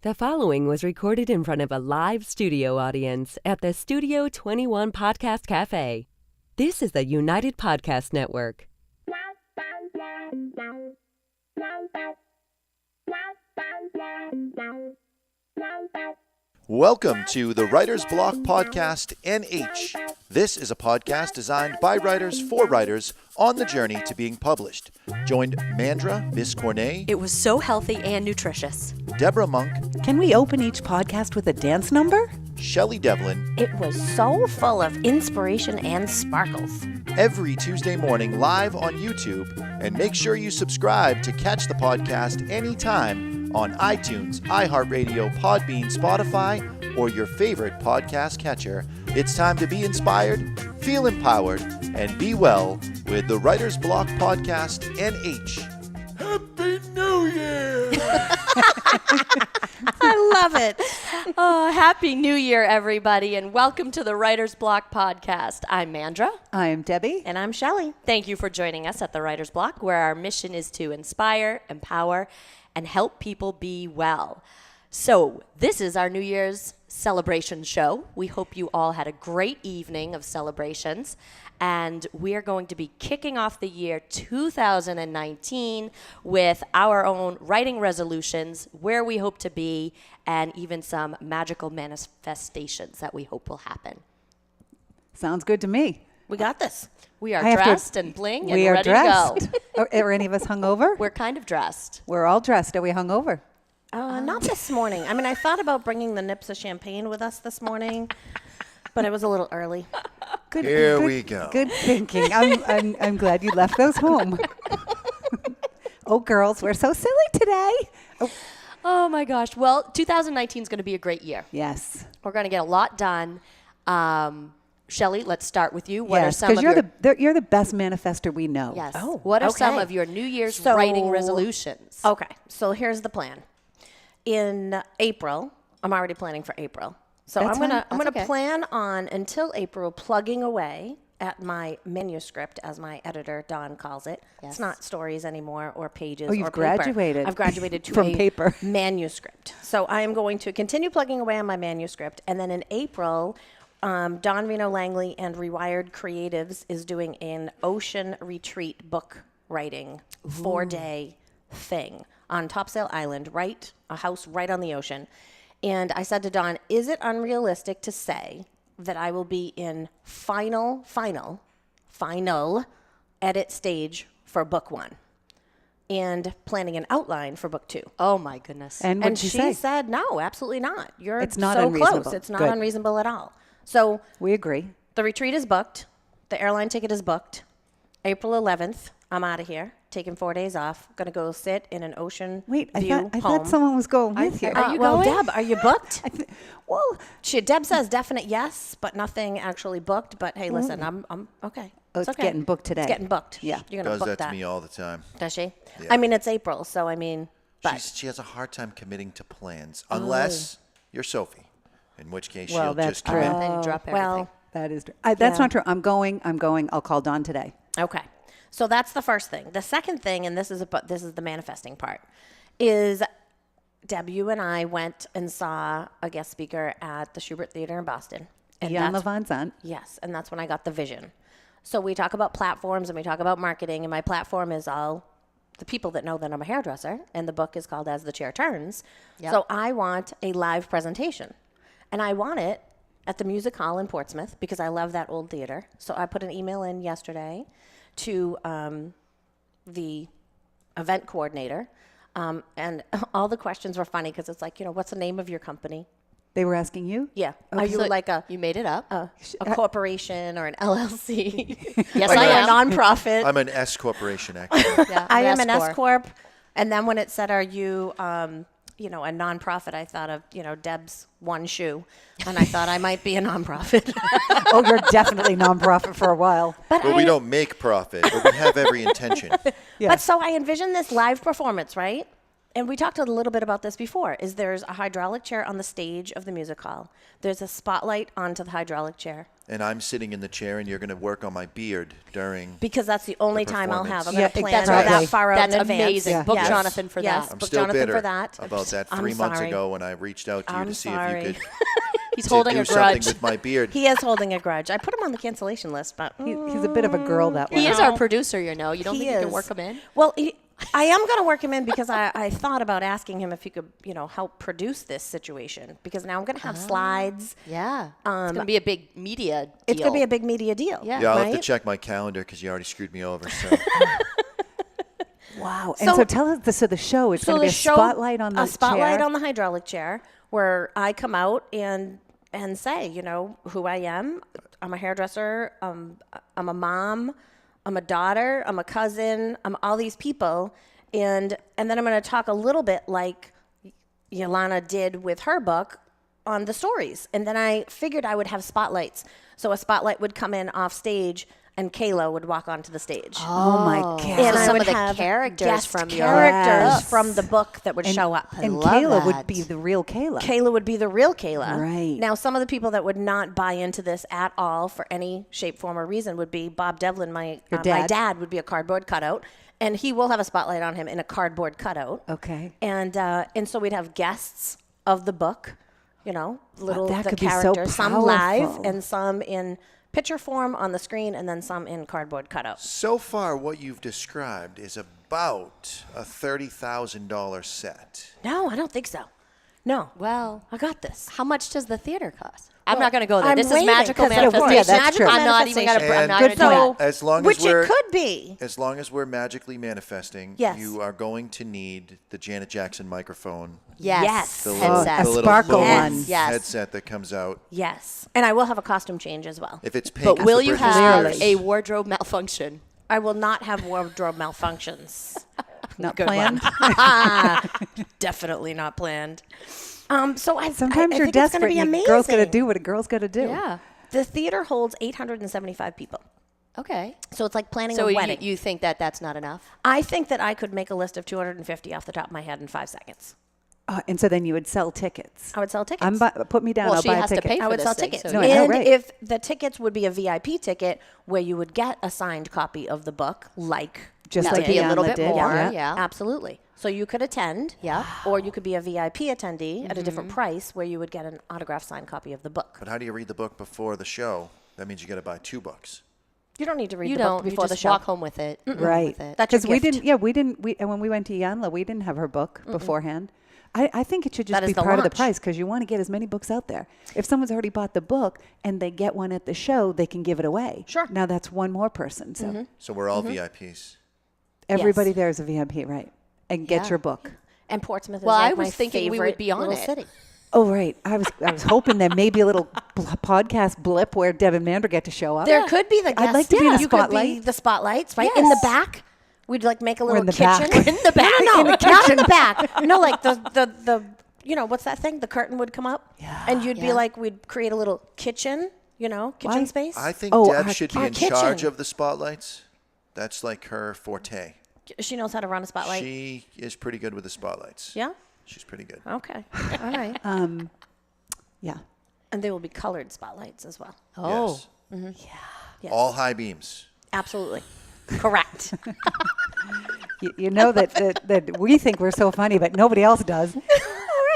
The following was recorded in front of a live studio audience at the Studio 21 Podcast Café. This is the United Podcast Network. Welcome to the Writer's Block Podcast NH. This is a podcast designed by writers for writers on the journey to being published. Joined Mandra, Miss Cornet. It was so healthy and nutritious. Deborah Monk. Can we open each podcast with a dance number? Shelly Devlin. It was so full of inspiration and sparkles. Every Tuesday morning live on YouTube. And make sure you subscribe to catch the podcast anytime on iTunes, iHeartRadio, Podbean, Spotify, or your favorite podcast catcher. It's time to be inspired, feel empowered, and be well with the Writer's Block Podcast NH. Happy New Year! I love it. Oh, Happy New Year, everybody, and welcome to the Writer's Block Podcast. I'm Mandra. I'm Debbie. And I'm Shelly. Thank you for joining us at the Writer's Block, where our mission is to inspire, empower, and help people be well. So this is our New Year's celebration show. We hope you all had a great evening of celebrations. And we are going to be kicking off the year 2019 with our own writing resolutions, where we hope to be, and even some magical manifestations that we hope will happen. Sounds good to me. We got this. We are dressed and bling and ready dressed. to go. Are any of us hungover? We're kind of dressed. We're all dressed. Are we hungover? Not this morning. I mean, I thought about bringing the nips of champagne with us this morning, but it was a little early. Here we go. Good thinking. I'm glad you left those home. Oh, girls, we're so silly today. Oh my gosh. Well, 2019 is going to be a great year. Yes. We're going to get a lot done. Shelly, let's start with you. What are Yes, some of because you're the best manifester we know. Yes. Oh, what are some okay. of your New Year's writing resolutions? Okay, so here's the plan. In April, I'm already planning for April. So That's I'm fine. gonna okay. plan on until April plugging away at my manuscript, as my editor Don calls it. Yes. It's not stories anymore or pages. Oh, you've or paper. graduated. I've graduated to From a paper. manuscript. So I am going to continue plugging away on my manuscript, and then in April, Don Reno Langley and Rewired Creatives is doing an ocean retreat book writing 4-day thing on Topsail Island, a house right on the ocean. And I said to Don, is it unrealistic to say that I will be in final edit stage for book 1 and planning an outline for book 2? Oh my goodness. And And she she said, no, absolutely not. It's not so unreasonable. close. It's not Good. unreasonable at all. So We agree. the retreat is booked. The airline ticket is booked. April 11th, I'm out of here, taking 4 days off. Going to go sit in an ocean Wait, view I home. thought someone was going with you. Are you well, going? Deb, are you booked? Well, Deb says definite yes, but nothing actually booked. But hey, listen, I'm okay. Oh, it's okay. getting booked today. It's getting booked. Yeah. You're gonna Does book that to me all the time. Does she? Yeah. I mean, it's April, so I mean, but She has a hard time committing to plans, unless you're Sophie, in which case Well, she'll that's just true. commit. Then you drop everything. well, that is true. That's Yeah. not true. I'm going. I'll call Dawn today. okay. So that's the first thing. The second thing, and this is the manifesting part, is Deb, you and I went and saw a guest speaker at the Schubert Theater in Boston. And Jan that's- Levon's aunt. Yes, and that's when I got the vision. So we talk about platforms and we talk about marketing, and my platform is all the people that know that I'm a hairdresser, and the book is called As the Chair Turns. Yep. So I want a live presentation, and I want it at the Music Hall in Portsmouth because I love that old theater. So I put an email in yesterday to the event coordinator, and all the questions were funny because it's like, what's the name of your company? They were asking you. Yeah. Are you So like you made it up? a corporation or an LLC? Yes, Like I Are am. you a nonprofit? I'm an S corporation, actually. Yeah, I am an S S corp. And then when it said, "Are you, a nonprofit?" I thought of, Deb's One Shoe, and I thought I might be a nonprofit. Oh, you're definitely nonprofit for a while. But Well, we don't make profit, but we have every intention. Yeah. But so I envision this live performance, right? and we talked a little bit about this before, is there's a hydraulic chair on the stage of the music hall. There's a spotlight onto the hydraulic chair. And I'm sitting in the chair, and you're going to work on my beard during. Because that's the only time I'll have. I'm Yeah, going to plan exactly. that far out That's in advance. amazing. Yeah. Book Yes. Jonathan for Yes. that. I'm Book still Jonathan bitter for that. about that I'm 3 months sorry. ago when I reached out to you I'm to see sorry. if you could He's holding do a something grudge. with my beard. He is holding a grudge. I put him on the cancellation list, but He's a bit of a girl that way. He is our producer, you know. You don't He think you can is. work him in? Well, I am going to work him in because I thought about asking him if he could, help produce this situation. Because now I'm going to have slides. Yeah. it's going to be a big media deal. It's going to be a big media deal. Yeah. Yeah, I'll have right? to check my calendar because you already screwed me over. So Wow. And so tell us, so the show is going to be a spotlight on the spotlight chair. on the hydraulic chair where I come out and say, who I am. I'm a hairdresser. I'm a mom. I'm a daughter. I'm a cousin. I'm all these people. And then I'm going to talk a little bit like Yolanda did with her book on the stories. And then I figured I would have spotlights. So a spotlight would come in off stage and Kayla would walk onto the stage. Oh my God. And So I some would of the have characters guest from your characters book. from the book that would show up. And love Kayla that. would be the real Kayla. Kayla would be the real Kayla. Right. Now, some of the people that would not buy into this at all for any shape, form, or reason would be Bob Devlin, my dad would be a cardboard cutout. And he will have a spotlight on him in a cardboard cutout. Okay. And so we'd have guests of the book, little that the could be so characters, some live powerful. and some in picture form on the screen and then some in cardboard cutouts. so far, what you've described is about a $30,000 set. No, I don't think so. No. Well, I got this. how much does the theater cost? I'm not going to go there. I'm This is waiting, magical 'cause of course. manifestation. Yeah, that's true. I'm not even going to. I'm And not good going to do point. that. As long Which as we're it could be. As long as we're magically manifesting, Yes. you are going to need the Janet Jackson microphone. Yes. The Headset. a sparkle little one. Yes. headset that comes out. Yes. And I will have a costume change as well. If it's pink, But it's will the you Britney have Spears. a wardrobe malfunction? I will not have wardrobe malfunctions. Not Good planned. Definitely not planned. So I Sometimes I you're think it's gonna desperate. be and amazing. a girl's got to do what a girl's got to do. Yeah. The theater holds 875 people. Okay. So it's like planning So a wedding. you think that that's not enough? I think that I could make a list of 250 off the top of my head in 5 seconds. And so then you would sell tickets. I would sell tickets. Put me down. Well, I'll she buy a has to ticket. pay I for would this sell thing, tickets. so- No, I know, And right. if the tickets would be a VIP ticket where you would get a signed copy of the book, Just That like would be a little Iyanla bit did. more. Yeah. Yeah. Absolutely. So you could attend, Yeah. or you could be a VIP attendee at a different price where you would get an autographed signed copy of the book. But how do you read the book before the show? That means you got to buy 2 books. You don't need to read You the don't. book before you the just show. walk home with it. Right. With it. That's your Because we gift. didn't. Yeah, we didn't. And when we went to Iyanla, we didn't have her book beforehand. I think it should just That be is the part of the launch. price because you want to get as many books out there. If someone's already bought the book and they get one at the show, they can give it away. Sure. Now that's one more person. So So we're all VIPs. everybody there is a VIP, right? And get Yeah. your book. And Portsmouth is Well, like I was my thinking we would favorite be on little it. city. Oh, right. I was hoping there may be a little podcast blip where Deb and Mandra get to show up. There could be the guest. I'd like to be in the You could be spotlight. the spotlights, right? In the Yes. back. We'd like make a We're little in the kitchen. back. In the back. No, not in the back. No, like the what's that thing? The curtain would come up. Yeah. And you'd be Yeah. like, we'd create a little kitchen, kitchen Why? space. I think Oh, Deb our- should be our in charge kitchen. of the spotlights. That's like her forte. She knows how to run a spotlight. She is pretty good with the spotlights. Yeah? She's pretty good. Okay. All right. Yeah. And there will be colored spotlights as well. Oh. Yes. Yes. All high beams. Absolutely. Correct. You know that we think we're so funny, but nobody else does. All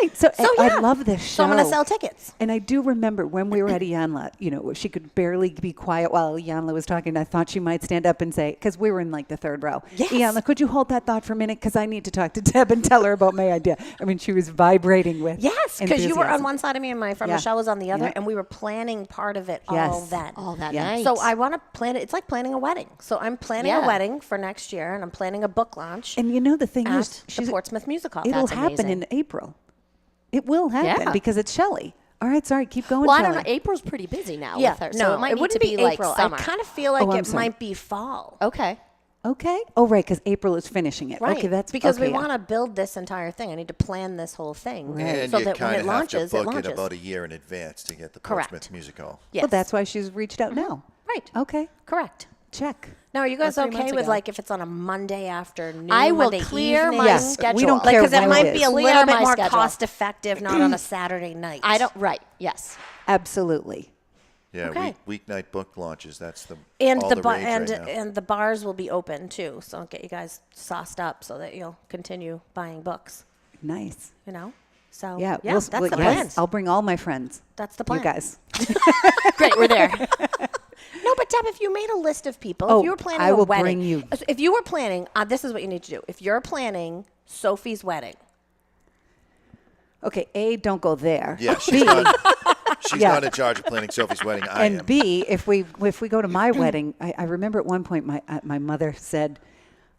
right. So, I love this show. So I'm going to sell tickets. And I do remember when we were at Iyanla, she could barely be quiet while Iyanla was talking. I thought she might stand up and say, because we were in like the third row. Yes. Iyanla, could you hold that thought for a minute? Because I need to talk to Deb and tell her about my idea. I mean, she was vibrating with Yes, because you were on enthusiasm. one side of me and my friend Yeah. Michelle was on the other, Yeah. and we were planning part of it Yes. all then. All that Yeah. night. So I want to plan it. It's like planning a wedding. So I'm planning Yeah. a wedding for next year, and I'm planning a book launch And the thing at is, the Portsmouth Music Hall. it'll That's happen amazing. in April. It will happen Yeah. because it's Shelly. All right, sorry, keep going, Well, I Shelly. don't know. April's pretty busy now Yeah, with her. no, So it might need wouldn't to be like April. summer. I kind of feel like Oh, I'm it sorry. might be fall. Okay. Okay. Oh, right, because April is finishing it. Right. Okay, that's because okay, we yeah. want to build this entire thing. I need to plan this whole thing And so you that when kind it of have launches, to it book it launches. about a year in advance to get the Correct. Portsmouth Music Hall. Yes. Well, that's why she's reached out now. right. Okay. Correct. Check. Now, are you guys Or 3 okay months with ago. like if it's on a Monday afternoon? I will Monday clear evening? my Yes, schedule. we don't Like, care because it when might it be is. a Clear little bit my more schedule. cost effective, not on a Saturday night. Right. Yes. Absolutely. Yeah, Okay. weeknight book launches. That's the And all the the ba- rage and right now. and the bars will be open too, so get you guys sauced up so that you'll continue buying books. Nice. You know, so Yeah. that's the yes, plan. I'll bring all my friends. That's the plan. You guys. Great. We're there. No, but Deb, if you made a list of people, Oh, if you were planning I a will wedding, bring you. If you were planning, this is what you need to do. If you're planning Sophie's wedding, Okay. A, don't go there. Yeah, B, she's Yeah. not in charge of planning Sophie's wedding. I and am. B, if we go to my wedding, I remember at one point my mother said,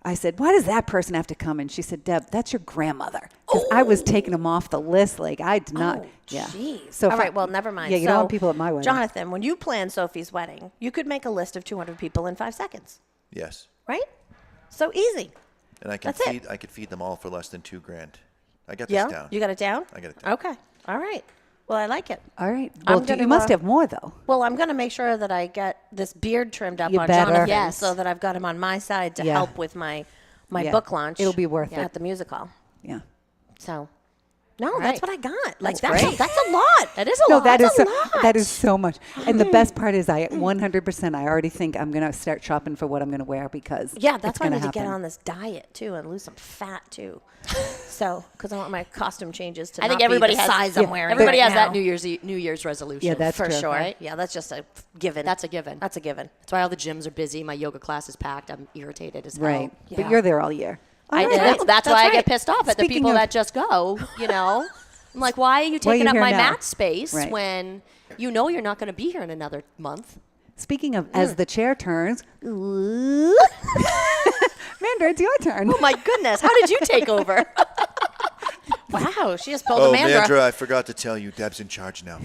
I said, why does that person have to come? And she said, Deb, that's your grandmother. Because I was taking them off the list. Like I did not. Yeah. Jeez. So All if I- right, well, never mind. Yeah, you so, don't want people at my wedding. Jonathan, when you plan Sophie's wedding, you could make a list of 200 people in 5 seconds, Yes, right? So easy. and I can That's it. I could feed them all for less than $2,000. I got Yeah? this down. You got it down? I got it down. Okay. All right. Well, I like it. All right. I'm Well, gonna, you must uh, have more though. Well, I'm going to make sure that I get this beard trimmed up You on better. Jonathan Yes. so that I've got him on my side to Yeah. help with my Yeah. book launch. It'll be worth it. At the music hall. Yeah. So, no, right. that's what I got. Like, That's great. that's a lot. That is a No, lot. that is That's a so, lot. that is so much. And the best part is I 100% I already think I'm going to start shopping for what I'm going to wear because Yeah, it's that's why I gonna need to get happen. on this diet too and lose some fat too. So, because I want my costume changes to I think not everybody be the has size I'm wearing. Everybody right has that now. New Year's resolution. Yeah, that's for true. sure. Right? Yeah, that's just a given. That's a given. That's a given. That's why all the gyms are busy. My yoga class is packed. I'm irritated as hell. Right. Yeah. But you're there all year. I All did. right. That's why I right. get pissed off at the Speaking people of- that just go. You know, I'm like, why are you Why are you taking up here my now? mat space Right. when you know you're not going to be here in another month? Speaking of, as the chair turns, Mandra, it's your turn. Oh my goodness! How did you take over? Wow, she just pulled Oh, a Mandra. Mandra, I forgot to tell you, Deb's in charge now.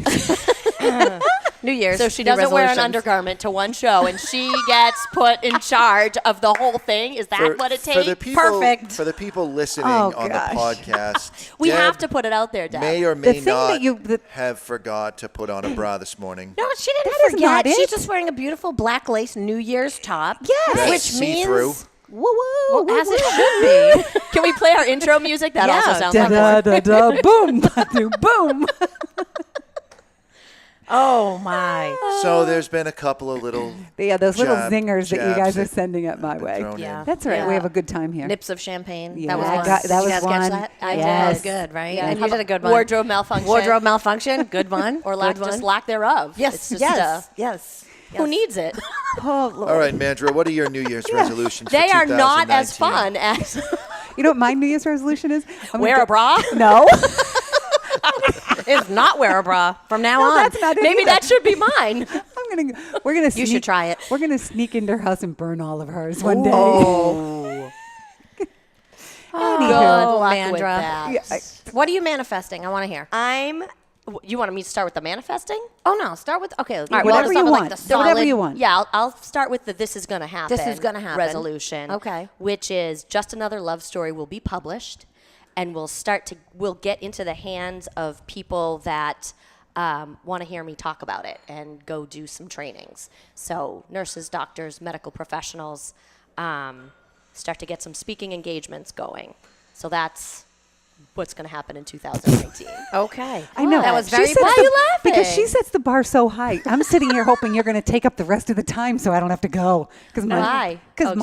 New Year's. So she new doesn't wear an resolutions. undergarment to one show, and she gets put in charge of the whole thing. Is that what it For the takes? people, Perfect. For the people listening Oh, on gosh. the podcast, We Deb have to put it out there, Deb. may or The may thing not that you- have forgot to put on a bra this morning. No, she didn't That is forget. not She's it. just wearing a beautiful black lace New Year's top. Yes. That's Which see-through. means Woo woo. as it should be. Can we play our intro music? That also Yeah. sounds Da like da more. da da boom ba-doo, boom. Oh my. So there's been a couple of little Yeah, those little Jab- zingers that you jabs guys are that sending up my been way. thrown Yeah. in. That's all right. Yeah. We have a good time here. Nips of champagne. Yeah, That was I one. got- that Did you was guys one. catch that? I Yes. did. That was good, right? Yeah. And you did a good one. Wardrobe malfunction. Wardrobe malfunction. Good one. Or Good one. just lack thereof. Yes. It's just, yes. Yes. who needs it? Oh, Lord. All right, Mandra, what are your New Year's resolutions They for are not as 2019? fun as You know what my New Year's resolution is? I'm wear gonna a bra. No. If not wear a bra from now No, on. that's not it Maybe either. that should be mine. We're gonna. You should try it. We're gonna sneak into her house and burn all of hers one day. Oh, Good luck with Mandra. that. Yeah, What are you manifesting? I want to hear. You wanted me to start with the manifesting? Oh no, start with okay. All right, whatever start you with, want. Like, the So whatever solid- you want. Yeah, I'll start with the "This is gonna happen." This is gonna happen. resolution. Okay. Which is just another love story will be published, and we'll get into the hands of people that want to hear me talk about it and go do some trainings. So nurses, doctors, medical professionals start to get some speaking engagements going. So that's what's going to happen in 2019. Okay. I know. That was She very. sets Why the- are you laughing? Because she sets the bar so high. I'm sitting here hoping you're going to take up the rest of the time so I don't have to go. Because Why? Oh,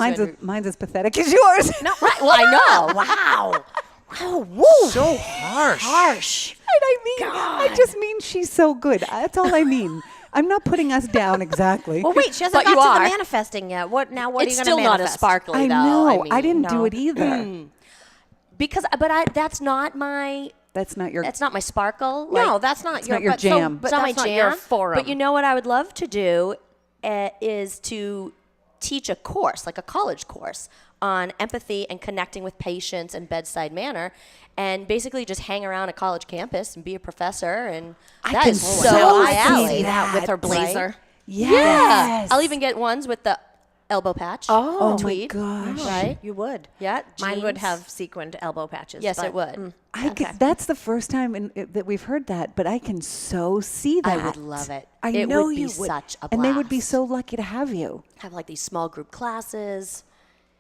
mine's as pathetic as yours. No, right. Well, I know. Wow. Oh, woo. So harsh. Harsh. I just mean she's so good. That's all I mean. I'm not putting us down exactly. Well, wait. She hasn't But you got to are. the manifesting yet. What now? What It's are you still going to not manifest? as sparkly, I though. know. I mean, didn't do no. it either. because, that's not my. That's not your. That's not my sparkle. No, Like, that's not it's your. not your but so- jam. but it's not my that's not jam. your forum. But you know what I would love to do is to teach a course, like a college course, on empathy and connecting with patients and bedside manner, and basically just hang around a college campus and be a professor. And that can is so so my see alley. that with her blazer. Yeah. Yes. I'll even get ones with the elbow patch. Oh, tweed. my gosh. Right? You would. Yeah. Mine would jeans. have sequined elbow patches. Yes, but, it would. That's the first time that we've heard that, but I can so see that. I would love it. I It know would be you would. such a And they would be blast. so lucky to have you. Have like these small group classes.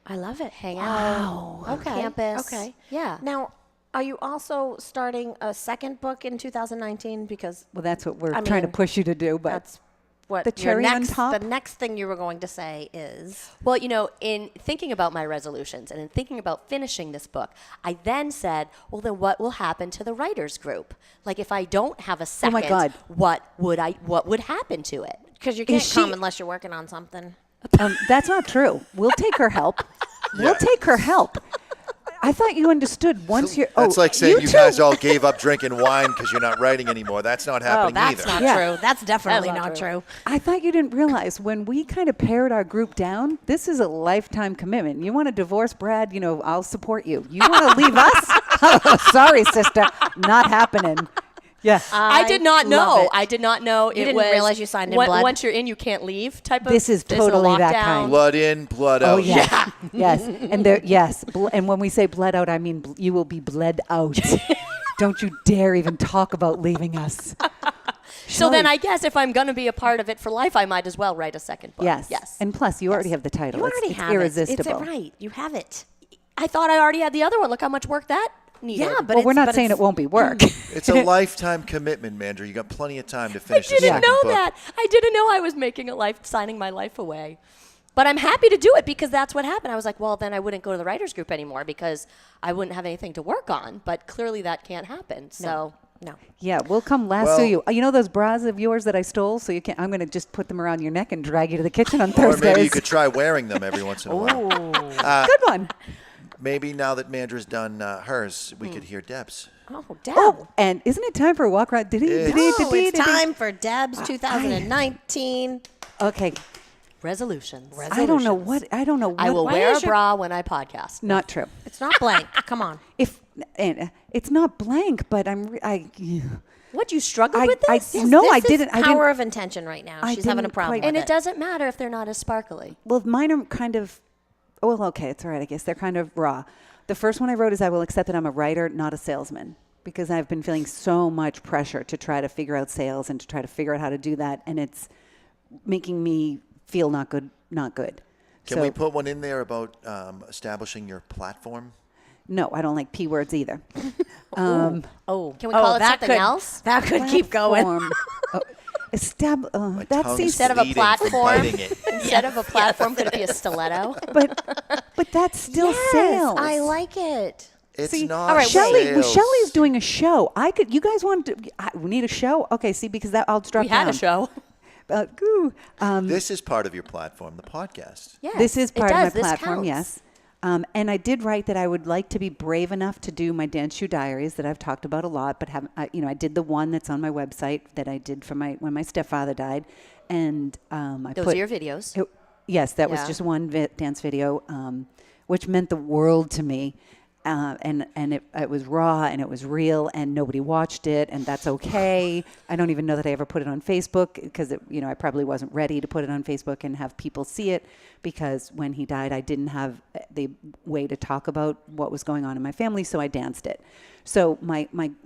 I love it. Hang out on campus. Okay. Yeah. Now, are you also starting a second book in 2019? Because Well, that's what we're I trying to mean, push you to do, but that's what The your cherry on next, top? The next thing you were going to say is Well, in thinking about my resolutions and in thinking about finishing this book, I then said, well, then what will happen to the writers group? Like, if I don't have a second, my God. what would happen to it? because you can't she- come unless you're working on something. that's not true. We'll take her help. We'll take her help. I thought you understood once you're. That's like saying you too. guys all gave up drinking wine because you're not writing anymore. That's not happening that's either. not Yeah. true. That's definitely That's not not true. I thought you didn't realize when we kind of pared our group down, this is a lifetime commitment. You want to divorce Brad, I'll support you. You want to leave us? Sorry, sister. Not happening. Yeah. I did not love know. it. I did not know. You it didn't was realize you signed in blood? Once you're in, you can't leave. Type of. This is a totally that lockdown. kind. Blood in, blood out. Oh, yes. Yes. And and when we say bled out, I mean you will be bled out. Don't you dare even talk about leaving us. So then, Shelly. I guess if I'm going to be a part of it for life, I might as well write a second book. Yes. Yes. And plus, you already have the title. You already it's have irresistible. it. It's right. You have it. I thought I already had the other one. Look how much work that needed. Yeah, but Well, we're not but saying it's- it won't be work. It's a lifetime commitment, Mandra. You got plenty of time to I finish the didn't second know book. that. I didn't know I was making signing my life away. But I'm happy to do it because that's what happened. I was like, well, then I wouldn't go to the writers group anymore because I wouldn't have anything to work on. But clearly that can't happen. So No. Yeah, we'll come lasso you. You know those bras of yours that I stole? So you can. I'm going to just put them around your neck and drag you to the kitchen on Or Thursdays. maybe you could try wearing them every once in a while. Good one. Maybe now that Mandra's done hers, we could hear Deb's. Oh, Deb. Oh, and isn't it time for a walk around? It's time for Deb's 2019. Okay. resolutions. I don't know what. I will Why wear a is your- bra when I podcast. Not true. It's not blank. Come on. It's not blank, but What, you struggled I- with I- this? no, This I is didn't. I Power didn't. of intention right now. I She's having a didn't problem quite- And with it doesn't matter if they're not as sparkly. Well, mine are kind of. Well, okay, it's all right. I guess they're kind of raw. The first one I wrote is I will accept that I'm a writer, not a salesman, because I've been feeling so much pressure to try to figure out sales and to try to figure out how to do that, and it's making me feel not good. Not good. Can we put one in there about establishing your platform? No, I don't like P words either. Oh, Can we call it that something could- else? That could keep going. Platform. My That tongue seems, is Instead of a bleeding from platform. biting it. Instead of a platform, could it be a stiletto? but that's still Yes, sales. I like it. It's See, not all right, sales. Shelly's doing a show. You guys want to? We need a show. Okay, see, because I'll drop We down. had a show. This is part of your platform, the podcast. Yes, This is it part of does. my This platform, counts. yes. And I did write that I would like to be brave enough to do my dance shoe diaries that I've talked about a lot, but haven't. I did the one that's on my website that I did for when my stepfather died, and I Those put are your videos. yes, that was Yeah. just one dance video, which meant the world to me. And it was raw and it was real and nobody watched it, and that's okay. I don't even know that I ever put it on Facebook because I probably wasn't ready to put it on Facebook and have people see it, because when he died I didn't have the way to talk about what was going on in my family, so I danced it. So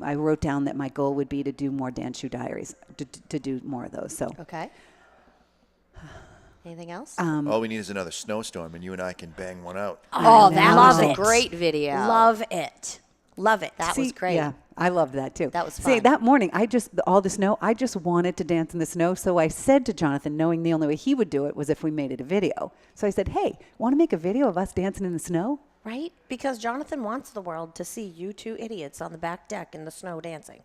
I wrote down that my goal would be to do more dance shoe diaries, to do more of those. So Okay. Anything else? All we need is another snowstorm, and you and I can bang one out. oh, that Love was a it. great video. Love it. Love it. That was great. Yeah, I loved that too. That was See, fun. that morning, all the snow, I just wanted to dance in the snow. So I said to Jonathan, knowing the only way he would do it was if we made it a video. So I said, hey, want to make a video of us dancing in the snow? Right? Because Jonathan wants the world to see you two idiots on the back deck in the snow dancing.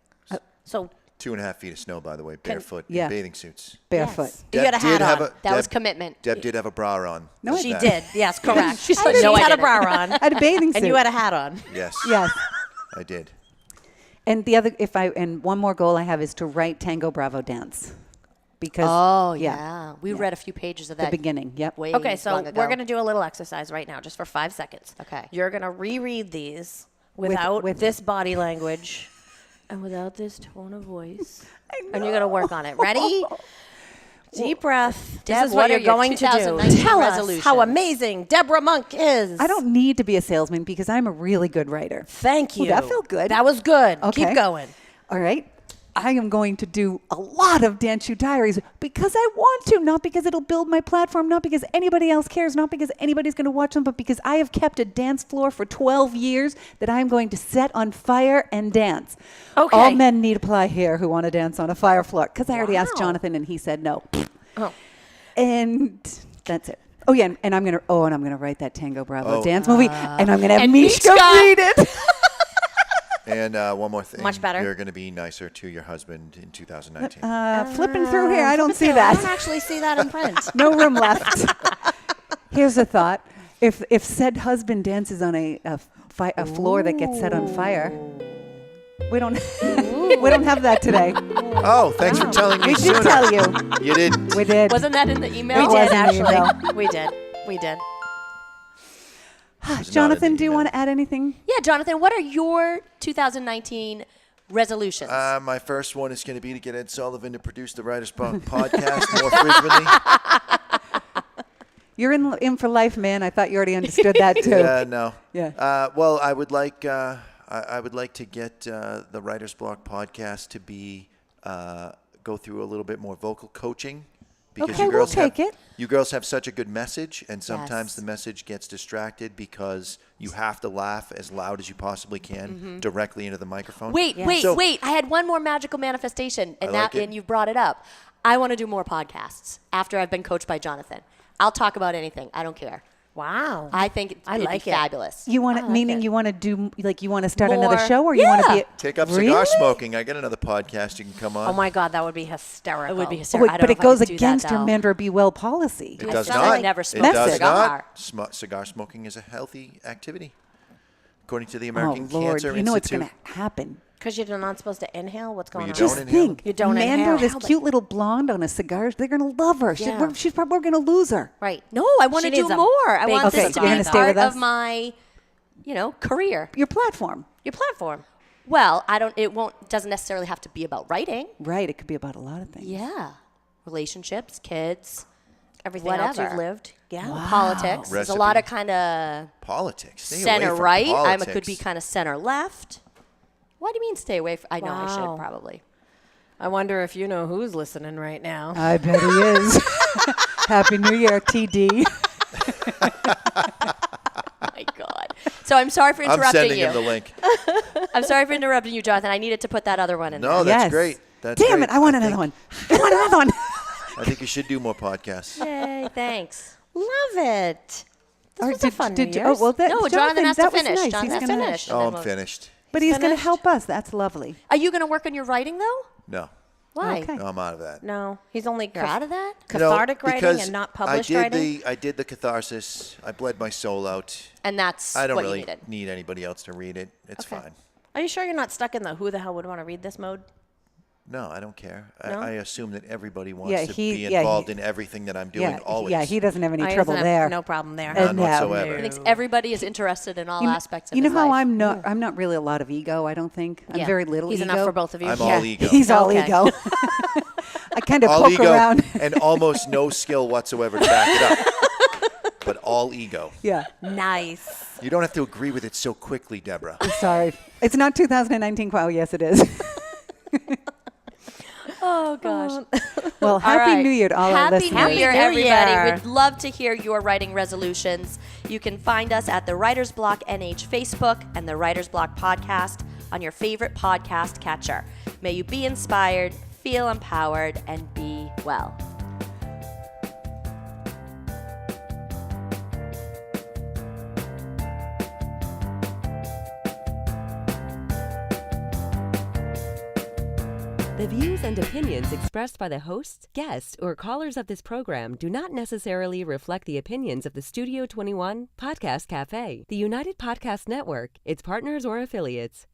So 2.5 feet of snow, by the way, barefoot yeah. in bathing suits. Barefoot. yes. You had a Deb did hat have on. That was commitment. Deb did have a bra on. No, Just She that. did. Yes, correct. She said, she "No, I had a didn't." bra on. I had a bathing suit. And you had a hat on. Yes. Yes. I did. And the other, and one more goal I have is to write Tango Bravo Dance. Because, Oh, yeah. We read a few pages of the that. beginning, yep. Way Okay, so long ago. we're going to do a little exercise right now, just for 5 seconds. Okay. You're going to reread these without with- this body language and without this tone of voice. And you're going to work on it. Ready? Deep breath. Deb, This is what what are you're your going to do. 2019 Tell us resolutions? how amazing Deborah Monk is. I don't need to be a salesman because I'm a really good writer. Thank you. Ooh, that felt good. That was good. Okay. Keep going. All right. I am going to do a lot of Dance Shoe Diaries because I want to, not because it'll build my platform, not because anybody else cares, not because anybody's going to watch them, but because I have kept a dance floor for 12 years that I'm going to set on fire and dance. Okay. All men need apply here who want to dance on a fire floor. Because I already asked Wow. Jonathan and he said no. Oh. And that's it. Oh yeah, and I'm gonna write that Tango Bravo dance movie, and I'm gonna have And Mishka Mishka. read it. And one more thing. Much better. You're going to be nicer to your husband in 2019. Flipping through here, I don't see I that. don't actually see that in print. No room left. Here's a thought: if said husband dances on a floor that gets set on fire, we don't we don't have that today. Oh, thanks for telling me We sooner. did tell you. You didn't. We did. Wasn't that in the email? We did, wasn't in the actually. We did. We did. It's not Jonathan, in the do you email. want to add anything? Yeah, Jonathan, what are your 2019 resolutions? My first one is going to be to get Ed Sullivan to produce the Writers Podcast more frequently. You're in for life, man. I thought you already understood that too. No. Yeah. Well, I would like I would like to get the Writer's Block podcast to be go through a little bit more vocal coaching. Because Okay, you we'll girls take have, it. You girls have such a good message, and sometimes Yes. the message gets distracted because you have to laugh as loud as you possibly can directly into the microphone. Wait. So- I had one more magical manifestation, and I like it. and you've brought it up. I want to do more podcasts after I've been coached by Jonathan. I'll talk about anything. I don't care. Wow. I think it'd like be it. fabulous. You want I it, like meaning it. you want to do like you want to start another More. show, or you want to Yeah. be Take up Really? cigar smoking. I got another podcast you can come on. Oh my God, that would be hysterical. It would be Oh, hysterical. wait, I don't but know it if I goes could do against that, your though. Mandra Be Well policy. It I does feel not. like I never It smoked a does cigar. not. Cigar smoking is a healthy activity, according to the Oh American Lord, Cancer you know what's Institute. going to happen. Because you're not supposed to inhale? What's going you on? don't Just inhale. think, You don't Mandra, inhale. this cute little blonde on a cigar, they're going to love her. Yeah. She's probably we're going to lose her. Right. No, I want She to do needs a more. I big want Okay, this to you're be gonna stay part with us? of my, career. Your platform. Your platform. Well, doesn't necessarily have to be about writing. Right, it could be about a lot of things. Yeah. Relationships, kids, Everything else Whatever. you've lived. Yeah. politics. There's a lot of Recipe. kind of Politics. Stay away center from right. Politics. I could be kind of center left. What do you mean stay away from? I know I Wow. should probably. I wonder if you know who's listening right now. I bet he is. Happy New Year, TD. My God. So I'm sorry for I'm interrupting sending you. him the link. I'm sorry for interrupting you, Jonathan. I needed to put that other one in No, there. that's Yes. great. That's Damn great. it, I want another one. I want another one. I think you should do more podcasts. Yay, thanks. Love it. This Or was a fun New oh, Year's. well, that, No, Jonathan has to that was finish. nice. Jonathan He's has to gonna- finish. Oh, And I'm then finished. But he's going to Finished? help us. That's lovely. Are you going to work on your writing, though? No, Why? Okay. no, I'm out of that. No, he's only You're out of that? cathartic No, writing because and not published I did writing. I did the catharsis. I bled my soul out. And that's I don't what really you needed. need anybody else to read it. It's fine. Are you sure you're not stuck in the who the hell would want to read this mode? No, I don't care. No? I assume that everybody wants Yeah, to he- be yeah, involved he- in everything that I'm doing Yeah, always. yeah, he doesn't have any I trouble have there. No problem there. None No. whatsoever. I think everybody is interested in all aspects of You know his how life. I'm not really a lot of ego, I don't think. I'm Yeah. very little He's ego. enough for both of you. I'm Yeah. all ego. He's all Okay. ego. I kind of all poke ego around. and almost no skill whatsoever to back it up. But all ego. Yeah, Nice. You don't have to agree with it so quickly, Deborah. sorry. It's not 2019. Oh, yes, it is. Oh, gosh. Well, Happy right. New Year to all our Happy listeners. New Year, New everybody. Year. We'd love to hear your writing resolutions. You can find us at the Writer's Block NH Facebook and the Writer's Block Podcast on your favorite podcast catcher. May you be inspired, feel empowered, and be well. The views and opinions expressed by the hosts, guests, or callers of this program do not necessarily reflect the opinions of the Studio 21 Podcast Café, the United Podcast Network, its partners, or affiliates.